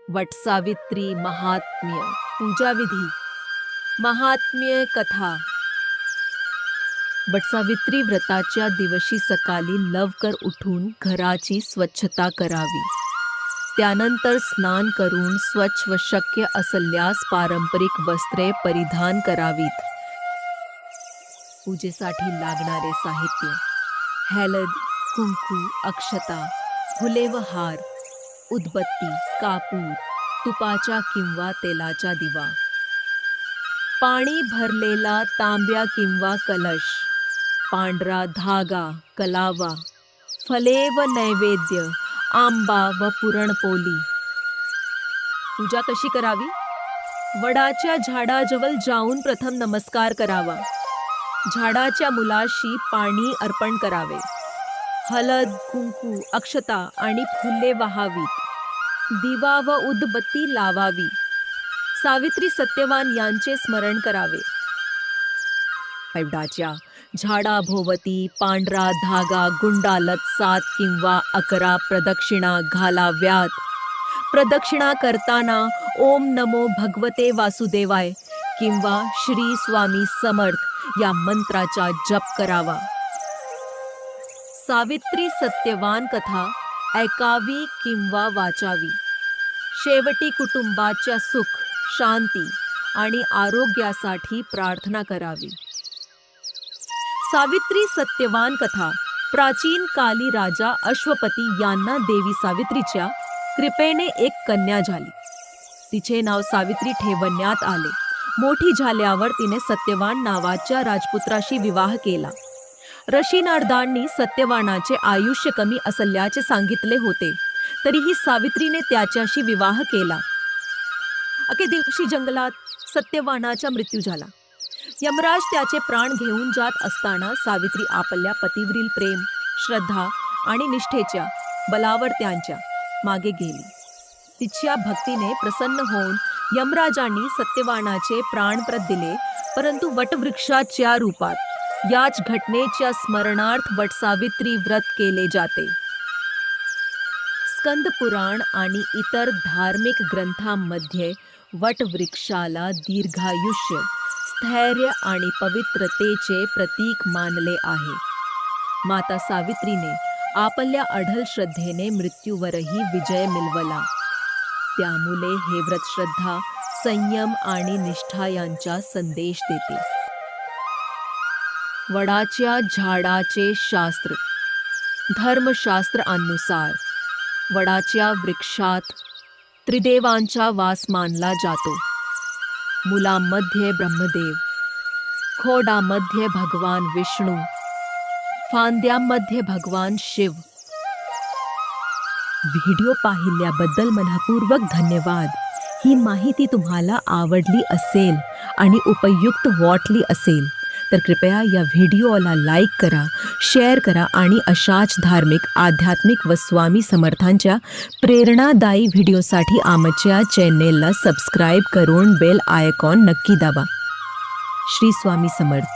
वटसावित्री महात्म्य पूजाविधी महात्म्य कथा. वटसावित्री व्रताच्या दिवशी सकाळी लवकर उठून घराची स्वच्छता करावी. त्यानंतर स्नान करून स्वच्छ व शक्य असल्यास पारंपरिक वस्त्रे परिधान करावीत. पूजेसाठी लागणारे साहित्य: हळद, कुंकू, अक्षता, फुले व हार, उदबत्ती, कापूर, तुपाचा किंवा तेलाचा दिवा, पाणी भरलेला तांब्या किंवा कलश, पांढरा धागा, कलावा, फले व नैवेद्य, आंबा व पुरणपोळी. पूजा कशी करावी? वडाच्या झाडाजवळ जाऊन प्रथम नमस्कार करावा. झाडाच्या मुळाशी पाणी अर्पण करावे. हळद, कुंकू, अक्षता आणि फुले वाहावीत. दिवा व उदबत्ती लावावी. सावित्री सत्यवान यांचे स्मरण करावे. वडाच्या झाडाभोवती पांढरा धागा गुंडाळत 7 किंवा 11 प्रदक्षिणा घालाव्यात. प्रदक्षिणा करताना ओम नमो भगवते वासुदेवाय किंवा श्री स्वामी समर्थ या मंत्राचा जप करावा. सावित्री सत्यवान कथा ऐकावी किंवा वाचावी. शेवटी कुटुंबाच्या सुख, शांती आणि आरोग्यासाठी प्रार्थना करावी. सावित्री सत्यवान कथा. प्राचीन काली राजा अश्वपती यांना देवी सावित्रीच्या कृपेने एक कन्या झाली. तिचे नाव सावित्री ठेवण्यात आले. मोठी झाल्यावर तिने सत्यवान नावाच्या राजपुत्राशी विवाह केला. ऋषी नारदांनी सत्यवानाचे आयुष्य कमी असल्याचे सांगितले होते, तरीही सावित्रीने त्याच्याशी विवाह केला. एके दिवशी जंगलात सत्यवानाचा मृत्यू झाला. यमराज त्याचे प्राण घेऊन जात असताना सावित्री आपल्या पतीवरील प्रेम, श्रद्धा आणि निष्ठेच्या बलावर त्यांच्या मागे गेली. तिच्या भक्तीने प्रसन्न होऊन यमराजांनी सत्यवानाचे प्राणप्रत दिले, परंतु वटवृक्षाच्या रूपात. याच घटनेच्या स्मरणार्थ वटसावित्री व्रत केले जाते. स्कंद पुराण आणि इतर धार्मिक ग्रंथांमध्ये वटवृक्षाला दीर्घायुष्य, स्थैर्य आणि पवित्रतेचे प्रतीक मानले आहे. माता सावित्रीने आपल्या अढळ श्रद्धेने मृत्यूवरही विजय मिळवला. त्यामुळे हे व्रत श्रद्धा, संयम आणि निष्ठा यांचा संदेश देते. वडाच्या झाडाचे शास्त्र. धर्मशास्त्रानुसार वडाच्या वृक्षात त्रिदेवांचा वास मानला जातो. मुलामध्ये ब्रह्मदेव, खोडामध्ये भगवान विष्णू, फांद्यामध्ये भगवान शिव. व्हिडिओ पाहिल्याबद्दल मनःपूर्वक धन्यवाद. ही माहिती तुम्हाला आवडली असेल आणि उपयुक्त वाटली असेल तर कृपया या व्हिडिओला लाईक करा, शेअर करा आणि अशाच धार्मिक, आध्यात्मिक व स्वामी समर्थांच्या प्रेरणादायी व्हिडिओसाठी आमच्या चॅनेलला सबस्क्राईब करून बेल आयकॉन नक्की दाबा. श्री स्वामी समर्थ.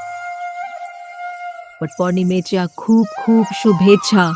वटपौर्णिमेच्या खूप खूप शुभेच्छा.